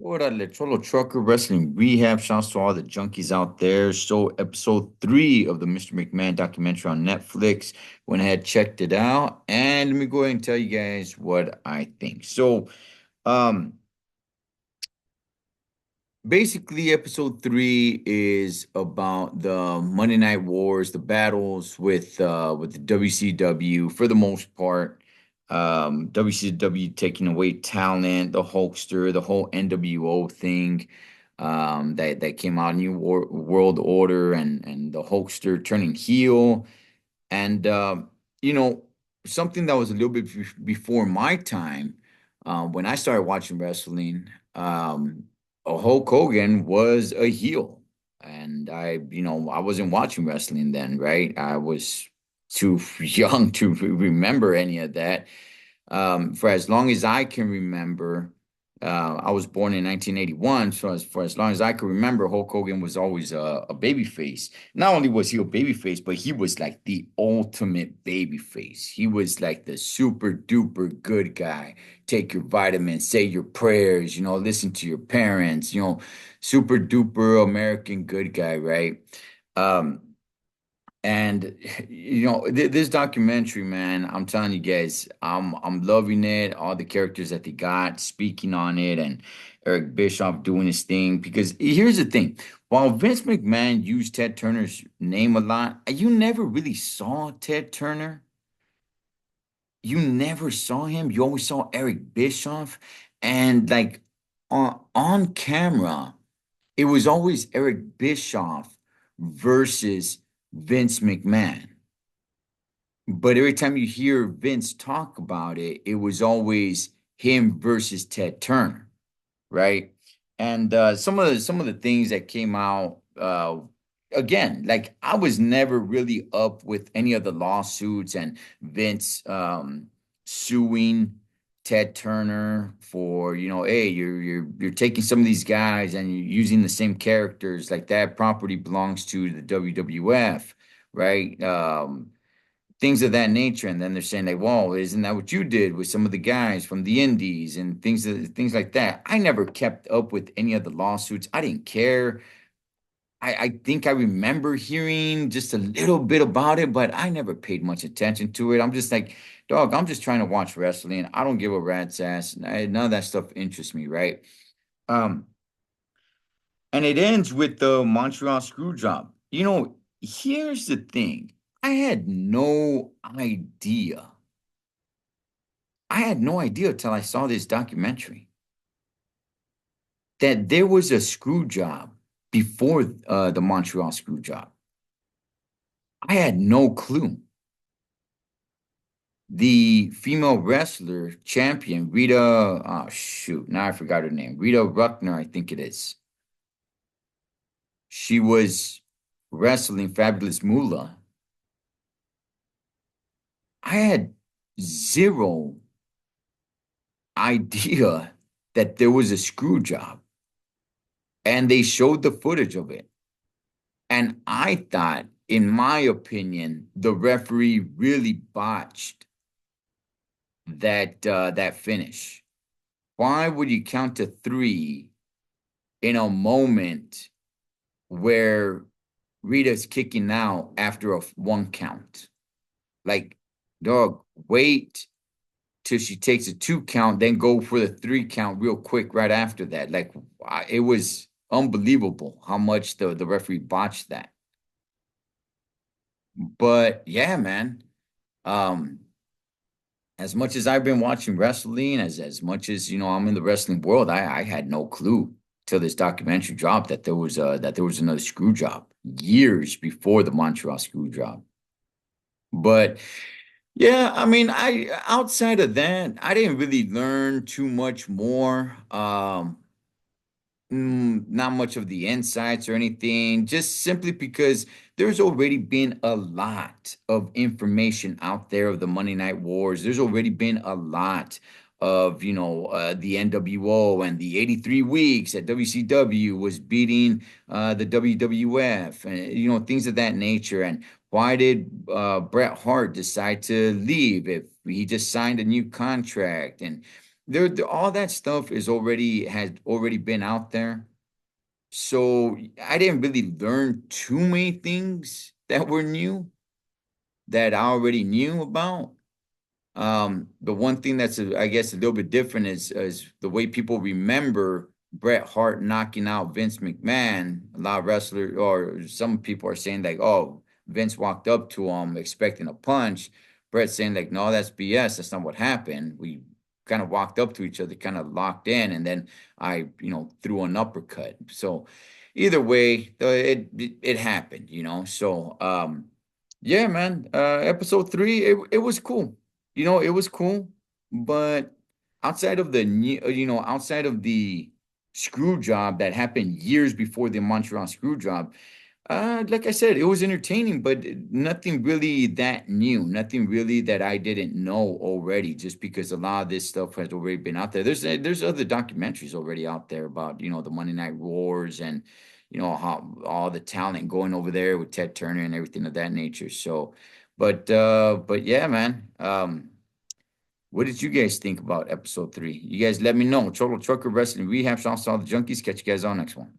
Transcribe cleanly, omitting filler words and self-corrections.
Órale, Cholo Trucker Wrestling Rehab. Shouts to all the junkies out there. So, episode three of the Mr. McMahon documentary on Netflix. Went ahead, checked it out, and let me go ahead and tell you guys what I think. Um, basically, episode three is about the Monday Night Wars, the battles with the WCW for the most part. WCW taking away talent, the Hulkster, the whole NWO thing, that came out, World Order, and the Hulkster turning heel, and you know something that was a little bit before my time, when I started watching wrestling. Hulk Hogan was a heel, and I wasn't watching wrestling then, right? I was too young to remember any of that. For as long as I can remember, I was born in 1981, so for as long as I can remember, Hulk Hogan was always a baby face. Not only was he a baby face, but he was like the ultimate baby face. He was like the super duper good guy. Take your vitamins, say your prayers, listen to your parents, super duper American good guy, right? Um, and this documentary, man, I'm telling you guys, I'm loving it. All the characters that they got speaking on it, and Eric Bischoff doing his thing. Because here's the thing: while Vince McMahon used Ted Turner's name a lot, you never really saw Ted Turner. You never saw him. You always saw Eric Bischoff, and like on camera, it was always Eric Bischoff versus Vince McMahon. But every time you hear Vince talk about it, it was always him versus Ted Turner, right? And some of the things that came out, again, like I was never really up with any of the lawsuits and Vince suing Ted Turner for, hey, you're taking some of these guys and you're using the same characters, like that property belongs to the WWF, right? Things of that nature. And then they're saying like, "Well, isn't that what you did with some of the guys from the Indies and things like that?" I never kept up with any of the lawsuits. I didn't care. I think I remember hearing just a little bit about it, but I never paid much attention to it. I'm just like, dog, I'm just trying to watch wrestling. I don't give a rat's ass. None of that stuff interests me, right? Um, and it ends with the Montreal screw job. Here's the thing. I had no idea. I had no idea until I saw this documentary that there was a screw job before the Montreal screw job. I had no clue. The female wrestler champion, Rita, oh shoot, now I forgot her name. Rita Ruckner, I think it is. She was wrestling Fabulous Moolah. I had zero idea that there was a screw job, and they showed the footage of it. And I thought, in my opinion, the referee really botched that finish. Why would you count to three in a moment where Rita's kicking out after a one count? Like, dog, wait till she takes a two count, then go for the three count real quick right after that. Like, it was unbelievable how much the referee botched that. But yeah, man. Um, as much as I've been watching wrestling, as much as I'm in the wrestling world, I had no clue till this documentary dropped that there was another screw job years before the Montreal screw job. But yeah, I mean, I outside of that, I didn't really learn too much more. Not much of the insights or anything, just simply because there's already been a lot of information out there of the Monday Night Wars. There's already been a lot of, the NWO and the 83 weeks that WCW was beating the WWF, and, things of that nature. And why did Bret Hart decide to leave if he just signed a new contract? And all that stuff has already been out there. So I didn't really learn too many things that were new that I already knew about. The one thing that's, I guess, a little bit different is the way people remember Bret Hart knocking out Vince McMahon. A lot of wrestlers or some people are saying like, "Oh, Vince walked up to him expecting a punch." Bret saying like, "No, that's BS. That's not what happened. We kind of walked up to each other, kind of locked in, and then I, threw an uppercut." So either way, it happened. So yeah, man. Episode 3, it was cool. It was cool, but outside of the screw job that happened years before the Montreal screw job, like I said, it was entertaining, but nothing really that new, nothing really that I didn't know already, just because a lot of this stuff has already been out there. There's other documentaries already out there about, the Monday Night Wars and, how all the talent going over there with Ted Turner and everything of that nature. So, but yeah, man. What did you guys think about episode 3? You guys let me know. Total Trucker Wrestling Rehab. Shouts to all the junkies. Catch you guys on next one.